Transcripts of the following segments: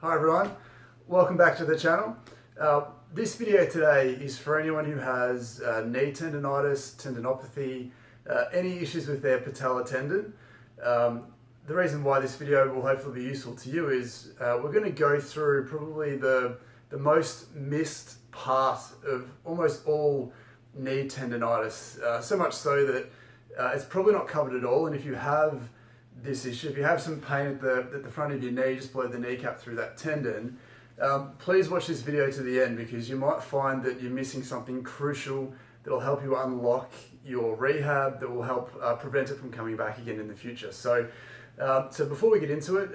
Hi everyone, welcome back to the channel. This video today is for anyone who has knee tendonitis, tendinopathy, any issues with their patellar tendon. The reason why this video will hopefully be useful to you is we're going to go through probably the most missed part of almost all knee tendonitis, so much so that it's probably not covered at all. And if you have this issue, if you have some pain at the front of your knee, just below the kneecap through that tendon, please watch this video to the end, because you might find that you're missing something crucial that will help you unlock your rehab, that will help prevent it from coming back again in the future. So before we get into it,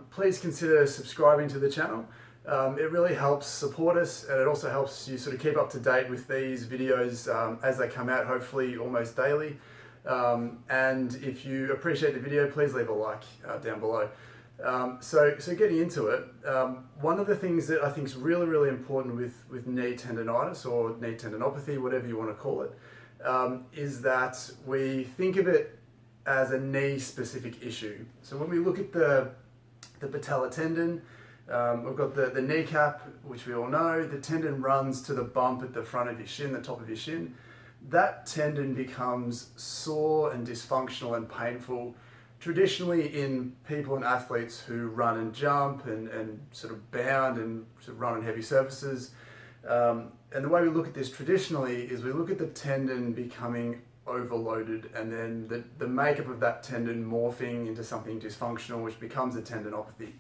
please consider subscribing to the channel. It really helps support us, and it also helps you sort of keep up to date with these videos as they come out, hopefully almost daily. And if you appreciate the video, please leave a like down below. So getting into it, one of the things that I think is really important with knee tendonitis or knee tendinopathy, whatever you want to call it, is that we think of it as a knee specific issue. So when we look at the patellar tendon, we've got the kneecap, which we all know. The tendon runs to the bump at the front of your shin, the top of your shin. That tendon becomes sore and dysfunctional and painful, traditionally in people and athletes who run and jump and sort of bound and sort of run on heavy surfaces. And the way we look at this traditionally is we look at the tendon becoming overloaded, and then the makeup of that tendon morphing into something dysfunctional, which becomes a tendinopathy.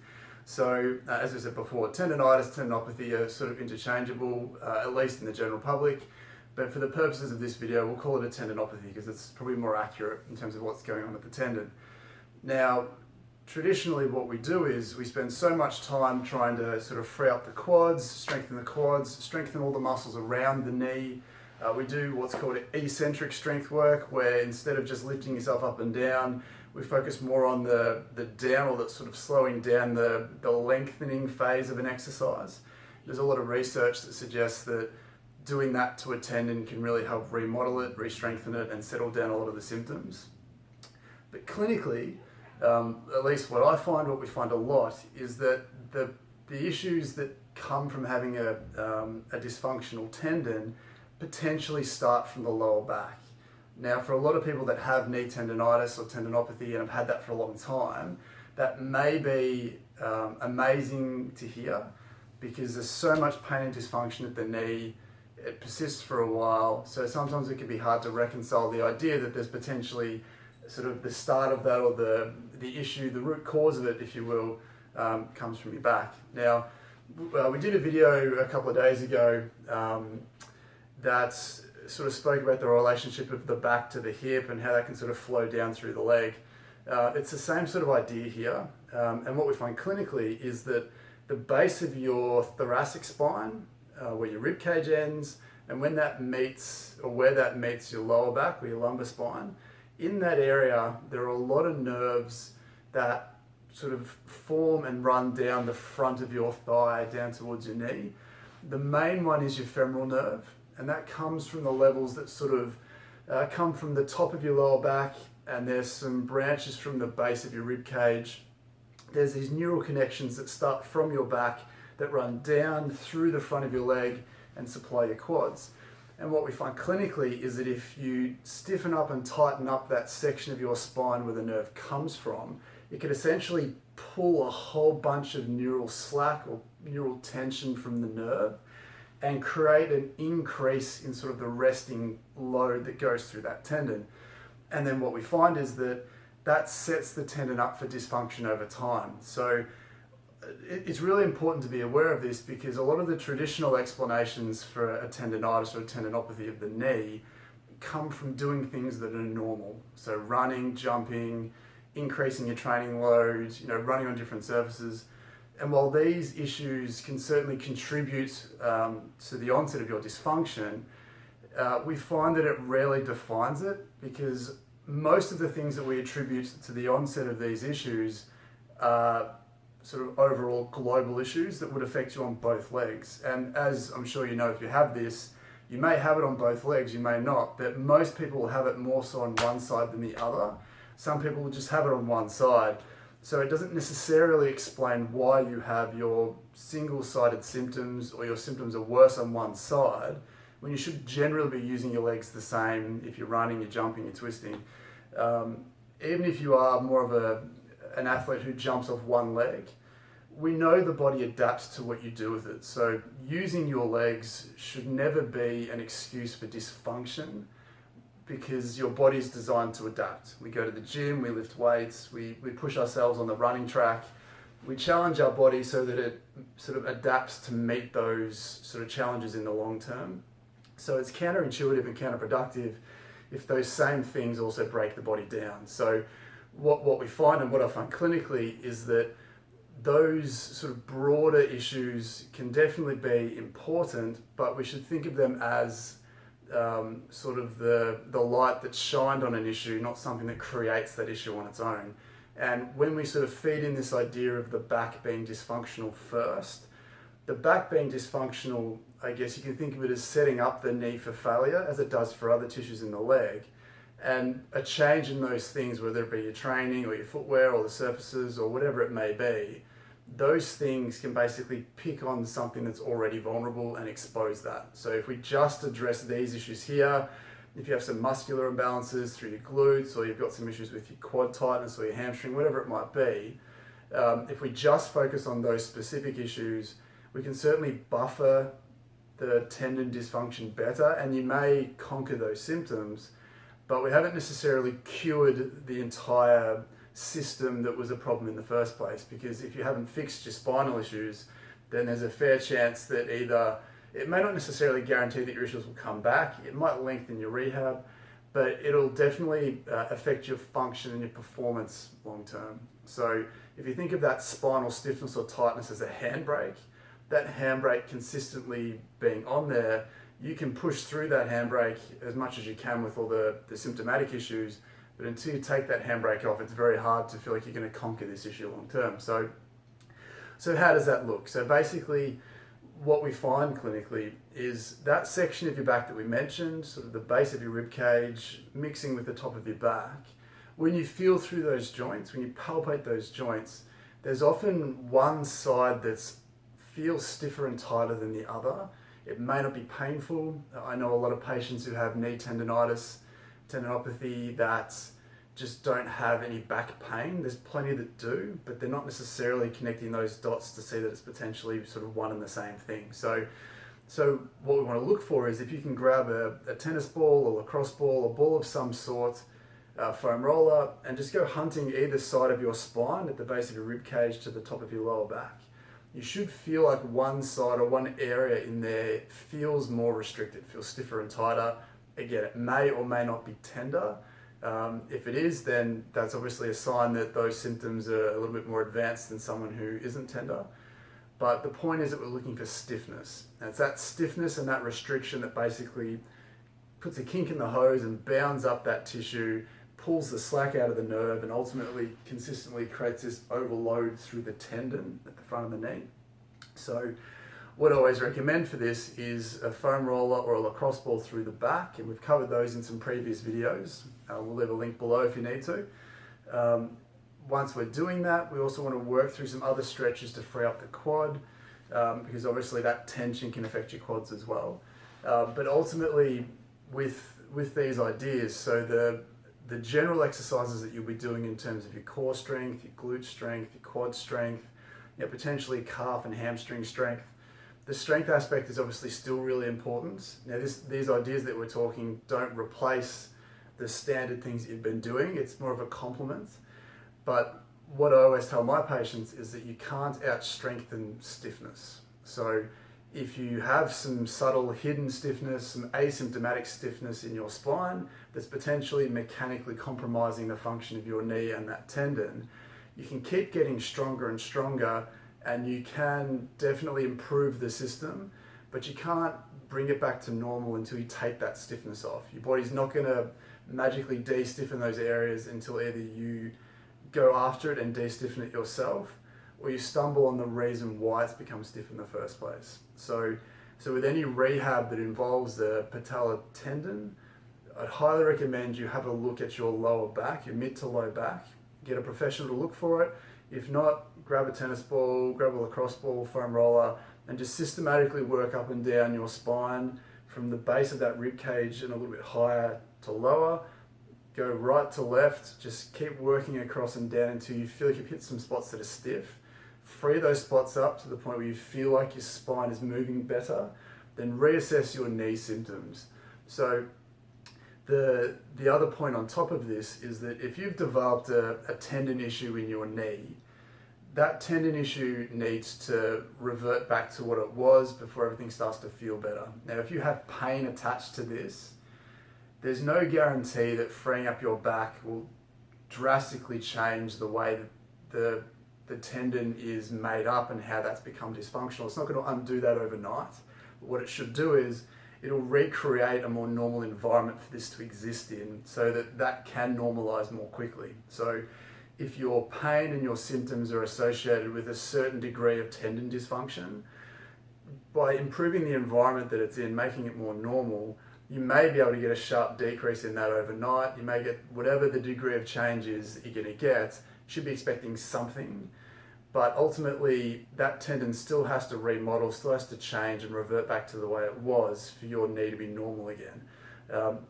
So as I said before, tendonitis, tendinopathy are sort of interchangeable, at least in the general public. But for the purposes of this video, we'll call it a tendinopathy because it's probably more accurate in terms of what's going on with the tendon. Now, traditionally what we do is we spend so much time trying to sort of free up the quads, strengthen all the muscles around the knee. We do what's called eccentric strength work, where instead of just lifting yourself up and down, we focus more on the down, or that's sort of slowing down the lengthening phase of an exercise. There's a lot of research that suggests that doing that to a tendon can really help remodel it, re-strengthen it, and settle down a lot of the symptoms. But clinically, at least what we find a lot, is that the issues that come from having a dysfunctional tendon potentially start from the lower back. Now, for a lot of people that have knee tendonitis or tendinopathy and have had that for a long time, that may be amazing to hear, because there's so much pain and dysfunction at the knee. It persists for a while, so sometimes it can be hard to reconcile the idea that there's potentially sort of the start of that, or the issue, the root cause of it, if you will, comes from your back. Now, we did a video a couple of days ago that sort of spoke about the relationship of the back to the hip and how that can sort of flow down through the leg. It's the same sort of idea here, and what we find clinically is that the base of your thoracic spine, where your rib cage ends, and when that meets, or where that meets your lower back or your lumbar spine, in that area there are a lot of nerves that sort of form and run down the front of your thigh down towards your knee. The main one is your femoral nerve, and that comes from the levels that sort of come from the top of your lower back, and there's some branches from the base of your rib cage. There's these neural connections that start from your back that run down through the front of your leg and supply your quads. And what we find clinically is that if you stiffen up and tighten up that section of your spine where the nerve comes from, it can essentially pull a whole bunch of neural slack or neural tension from the nerve and create an increase in sort of the resting load that goes through that tendon. And then what we find is that sets the tendon up for dysfunction over time. So it's really important to be aware of this, because a lot of the traditional explanations for a tendonitis or a tendinopathy of the knee come from doing things that are normal. So running, jumping, increasing your training load, running on different surfaces. And while these issues can certainly contribute to the onset of your dysfunction, we find that it rarely defines it, because most of the things that we attribute to the onset of these issues are sort of overall global issues that would affect you on both legs. And as I'm sure you know, if you have this, you may have it on both legs, you may not, but most people will have it more so on one side than the other. Some people will just have it on one side. So it doesn't necessarily explain why you have your single-sided symptoms or your symptoms are worse on one side when you should generally be using your legs the same if you're running, you're jumping, you're twisting. Even if you are more of an athlete who jumps off one leg, we know the body adapts to what you do with it. So using your legs should never be an excuse for dysfunction, because your body's designed to adapt. We go to the gym, we lift weights, we push ourselves on the running track. We challenge our body so that it sort of adapts to meet those sort of challenges in the long term. So it's counterintuitive and counterproductive if those same things also break the body down. So what we find, and what I find clinically, is that those sort of broader issues can definitely be important, but we should think of them as sort of the light that's shined on an issue, not something that creates that issue on its own. And when we sort of feed in this idea of the back being dysfunctional first, the back being dysfunctional, I guess you can think of it as setting up the knee for failure, as it does for other tissues in the leg. And a change in those things, whether it be your training or your footwear or the surfaces or whatever it may be, those things can basically pick on something that's already vulnerable and expose that. So if we just address these issues here, if you have some muscular imbalances through your glutes, or you've got some issues with your quad tightness or your hamstring, whatever it might be, if we just focus on those specific issues, we can certainly buffer the tendon dysfunction better, and you may conquer those symptoms, but we haven't necessarily cured the entire system that was a problem in the first place. Because if you haven't fixed your spinal issues, then there's a fair chance that either it may not necessarily guarantee that your issues will come back, it might lengthen your rehab, but it'll definitely affect your function and your performance long term. So if you think of that spinal stiffness or tightness as a handbrake, that handbrake consistently being on there, you can push through that handbrake as much as you can with all the symptomatic issues. But until you take that handbrake off, it's very hard to feel like you're going to conquer this issue long term. So how does that look? So basically, what we find clinically is that section of your back that we mentioned, sort of the base of your rib cage, mixing with the top of your back. When you feel through those joints, when you palpate those joints, there's often one side that feels stiffer and tighter than the other. It may not be painful. I know a lot of patients who have knee tendonitis, tendinopathy, that just don't have any back pain. There's plenty that do, but they're not necessarily connecting those dots to see that it's potentially sort of one and the same thing. So what we want to look for is if you can grab a tennis ball or lacrosse ball, a ball of some sort, foam roller, and just go hunting either side of your spine at the base of your rib cage to the top of your lower back. You should feel like one side or one area in there feels more restricted, feels stiffer and tighter. Again, it may or may not be tender. If it is, then that's obviously a sign that those symptoms are a little bit more advanced than someone who isn't tender. But the point is that we're looking for stiffness. And it's that stiffness and that restriction that basically puts a kink in the hose and bounds up that tissue, pulls the slack out of the nerve, and ultimately consistently creates this overload through the tendon at the front of the knee. So what I always recommend for this is a foam roller or a lacrosse ball through the back, and we've covered those in some previous videos. We'll leave a link below if you need to. Once we're doing that, we also want to work through some other stretches to free up the quad, because obviously that tension can affect your quads as well. But ultimately, with these ideas, so the general exercises that you'll be doing in terms of your core strength, your glute strength, your quad strength, potentially calf and hamstring strength. The strength aspect is obviously still really important. Now these ideas that we're talking don't replace the standard things that you've been doing. It's more of a complement. But what I always tell my patients is that you can't out-strengthen stiffness. So if you have some subtle hidden stiffness, some asymptomatic stiffness in your spine that's potentially mechanically compromising the function of your knee and that tendon, you can keep getting stronger and stronger, and you can definitely improve the system, but you can't bring it back to normal until you take that stiffness off. Your body's not going to magically de-stiffen those areas until either you go after it and de-stiffen it yourself, or you stumble on the reason why it's become stiff in the first place. So with any rehab that involves the patellar tendon, I'd highly recommend you have a look at your lower back, your mid to low back, get a professional to look for it, If not, grab a tennis ball, grab a lacrosse ball, foam roller, and just systematically work up and down your spine from the base of that rib cage and a little bit higher to lower. Go right to left, just keep working across and down until you feel like you've hit some spots that are stiff. Free those spots up to the point where you feel like your spine is moving better. Then reassess your knee symptoms. So the other point on top of this is that if you've developed a tendon issue in your knee, that tendon issue needs to revert back to what it was before everything starts to feel better. Now, if you have pain attached to this, there's no guarantee that freeing up your back will drastically change the way that the tendon is made up and how that's become dysfunctional. It's not going to undo that overnight. But what it should do is it'll recreate a more normal environment for this to exist in so that that can normalize more quickly. So if your pain and your symptoms are associated with a certain degree of tendon dysfunction, by improving the environment that it's in, making it more normal, you may be able to get a sharp decrease in that overnight. You may get whatever the degree of change is that you're going to get. You should be expecting something, but ultimately that tendon still has to remodel, still has to change and revert back to the way it was for your knee to be normal again.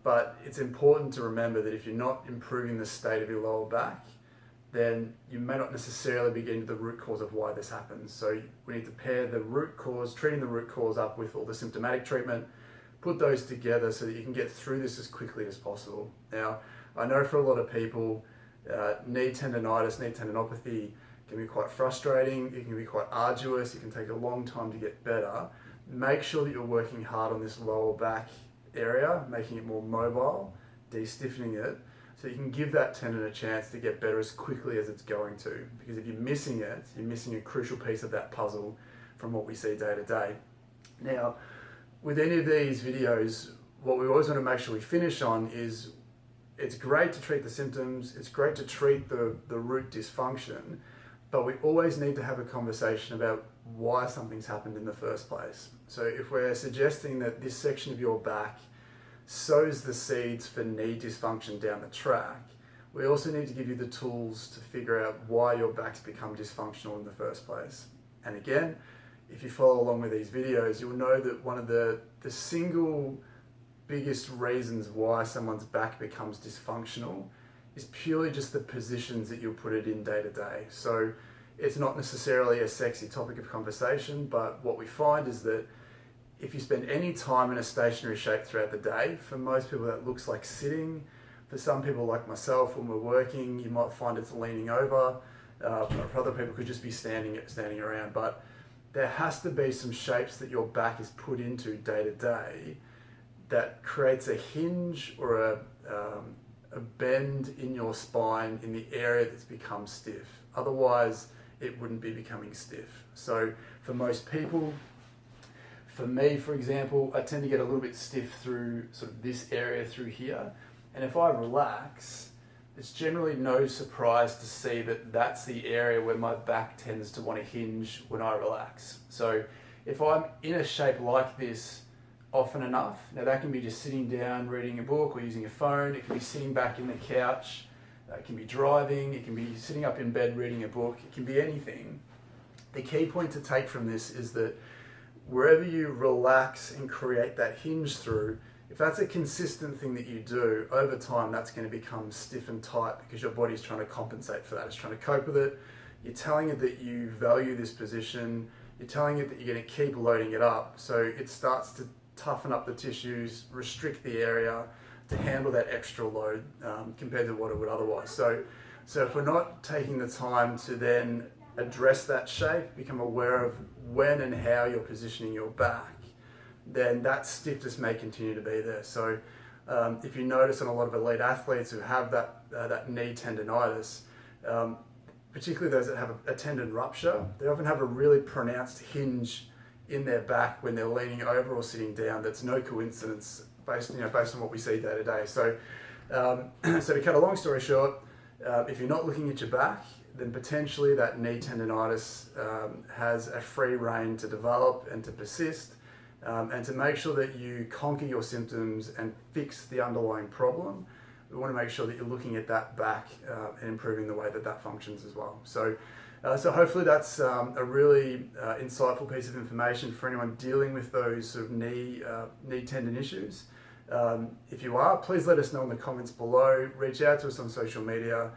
But it's important to remember that if you're not improving the state of your lower back, then you may not necessarily be getting to the root cause of why this happens. So we need to pair the root cause, treating the root cause up with all the symptomatic treatment, put those together so that you can get through this as quickly as possible. Now, I know for a lot of people, knee tendonitis, knee tendinopathy can be quite frustrating, it can be quite arduous, it can take a long time to get better. Make sure that you're working hard on this lower back area, making it more mobile, de-stiffening it, so you can give that tendon a chance to get better as quickly as it's going to. Because if you're missing it, you're missing a crucial piece of that puzzle from what we see day to day. Now, with any of these videos, what we always want to make sure we finish on is it's great to treat the symptoms, it's great to treat the root dysfunction, but we always need to have a conversation about why something's happened in the first place. So if we're suggesting that this section of your back sows the seeds for knee dysfunction down the track, we also need to give you the tools to figure out why your back's become dysfunctional in the first place. And again, if you follow along with these videos, you'll know that one of the single biggest reasons why someone's back becomes dysfunctional is purely just the positions that you'll put it in day to day. So it's not necessarily a sexy topic of conversation, but what we find is that if you spend any time in a stationary shape throughout the day, for most people that looks like sitting. For some people like myself, when we're working, you might find it's leaning over. For other people, it could just be standing around. But there has to be some shapes that your back is put into day to day that creates a hinge or a bend in your spine in the area that's become stiff. Otherwise, it wouldn't be becoming stiff. So for most people, for me, for example, I tend to get a little bit stiff through sort of this area through here. And if I relax, it's generally no surprise to see that that's the area where my back tends to want to hinge when I relax. So if I'm in a shape like this often enough, now that can be just sitting down, reading a book or using a phone, it can be sitting back in the couch, it can be driving, it can be sitting up in bed reading a book, it can be anything. The key point to take from this is that wherever you relax and create that hinge through, if that's a consistent thing that you do, over time that's going to become stiff and tight because your body's trying to compensate for that. It's trying to cope with it. You're telling it that you value this position. You're telling it that you're going to keep loading it up. So it starts to toughen up the tissues, restrict the area to handle that extra load compared to what it would otherwise. So if we're not taking the time to then address that shape, become aware of when and how you're positioning your back, then that stiffness may continue to be there. So if you notice on a lot of elite athletes who have that knee tendonitis, particularly those that have a tendon rupture, they often have a really pronounced hinge in their back when they're leaning over or sitting down. That's no coincidence based on what we see day to day. So to cut a long story short, if you're not looking at your back, then potentially that knee tendonitis has a free rein to develop and to persist. And to make sure that you conquer your symptoms and fix the underlying problem, we want to make sure that you're looking at that back and improving the way that functions as well. So So hopefully that's a really insightful piece of information for anyone dealing with those sort of knee tendon issues. If you are, please let us know in the comments below. Reach out to us on social media.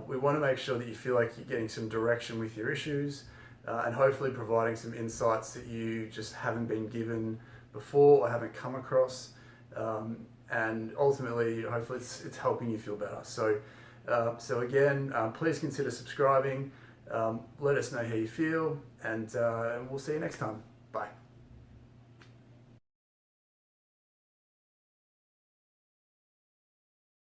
We want to make sure that you feel like you're getting some direction with your issues, and hopefully providing some insights that you just haven't been given before or haven't come across. And ultimately, hopefully it's helping you feel better. So again, please consider subscribing. Let us know how you feel, and we'll see you next time. Bye.